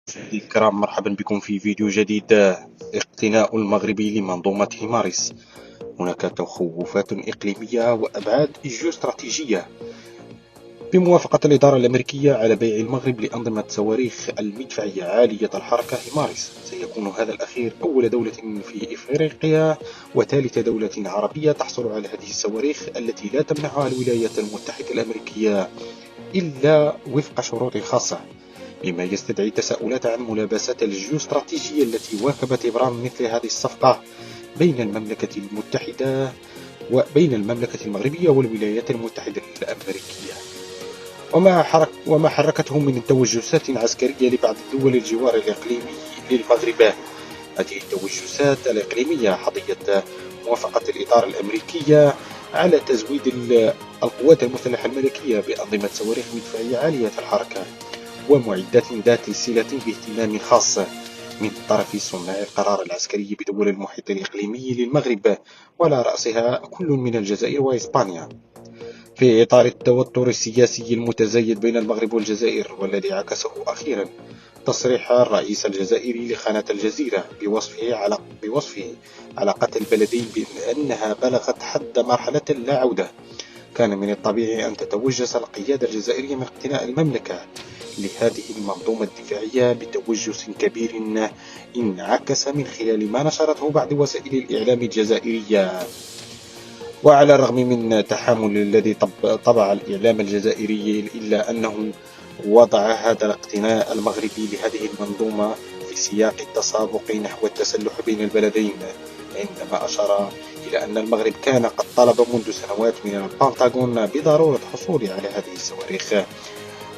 مشاهدي الكرام، مرحبا بكم في فيديو جديد. اقتناء المغربي لمنظومة مارس. هناك تخوفات إقليمية وأبعاد جيوستراتيجية بموافقة الإدارة الأمريكية على بيع المغرب لأنظمة صواريخ المدفعية عالية الحركة مارس. سيكون هذا الأخير أول دولة في إفريقيا وثالث دولة عربية تحصل على هذه الصواريخ التي لا تمنحها الولايات المتحدة الأمريكية إلا وفق شروط خاصة، مما يستدعي التساؤلات عن ملابسات الجيوستراتيجية التي واكبت إبرام مثل هذه الصفقة بين المملكة المغربية والولايات المتحدة الأمريكية، وما حركته من توجسات عسكرية لبعض دول الجوار الإقليمي للمغرب. هذه التوجسات الإقليمية حظيت موافقة الإدارة الأمريكية على تزويد القوات المسلحة الملكية بأنظمة صواريخ مدفعية عالية الحركة ومعدات ذات صلة باهتمام خاص من طرف صناع القرار العسكري بدول المحيط الإقليمي للمغرب، وعلى رأسها كل من الجزائر وإسبانيا. في إطار التوتر السياسي المتزايد بين المغرب والجزائر، والذي عكسه أخيرا تصريح الرئيس الجزائري لقناة الجزيرة بوصفه علاقة البلدين بأنها بلغت حد مرحلة لا عودة، كان من الطبيعي أن تتوجس القيادة الجزائرية من اقتناء المملكة لهذه المنظومة الدفاعية بتوجس كبير انعكس من خلال ما نشرته بعض وسائل الإعلام الجزائرية. وعلى الرغم من تحامل الذي طبع الإعلام الجزائري، إلا أنه وضع هذا الاقتناء المغربي لهذه المنظومة في سياق التسابق نحو التسلح بين البلدين، عندما أشار إلى أن المغرب كان قد طلب منذ سنوات من البنتاغون بضرورة الحصول على هذه الصواريخ،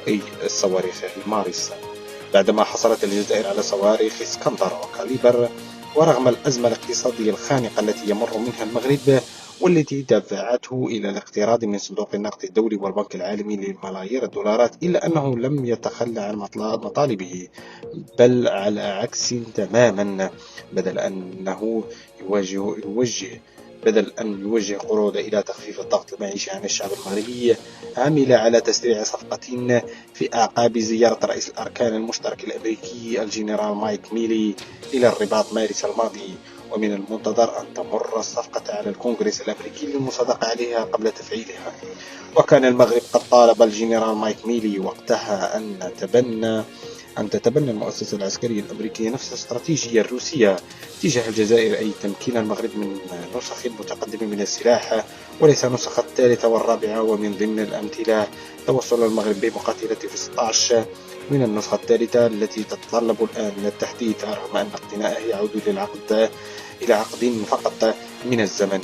أي الصواريخ المارس، بعدما حصلت الجزائر على صواريخ اسكندر وكاليبر. ورغم الأزمة الاقتصادية الخانقة التي يمر منها المغرب، والتي دفعته إلى الاقتراض من صندوق النقد الدولي والبنك العالمي لملايير الدولارات، إلا أنه لم يتخلى عن مطالبه، بل على عكس تماما. بدل أن يوجه قروض إلى تخفيف الضغط المعيشي عن الشعب المغربي، عمل على تسريع صفقة في أعقاب زيارة رئيس الأركان المشترك الأمريكي الجنرال مايك ميلي إلى الرباط مارس الماضي. ومن المنتظر أن تمر الصفقة على الكونغرس الأمريكي للمصادقة عليها قبل تفعيلها. وكان المغرب قد طالب الجنرال مايك ميلي وقتها أن تتبنى المؤسسة العسكرية الأمريكية نفس الاستراتيجية الروسية تجاه الجزائر، أي تمكين المغرب من نسخ متقدمة من السلاح وليس النسخ الثالثة والرابعة. ومن ضمن الأمثلة توصل المغرب بمقاتلة في 16 من النسخة الثالثة التي تتطلب الآن التحديث، رغم أن اقتناءه يعود إلى عقد فقط من الزمن.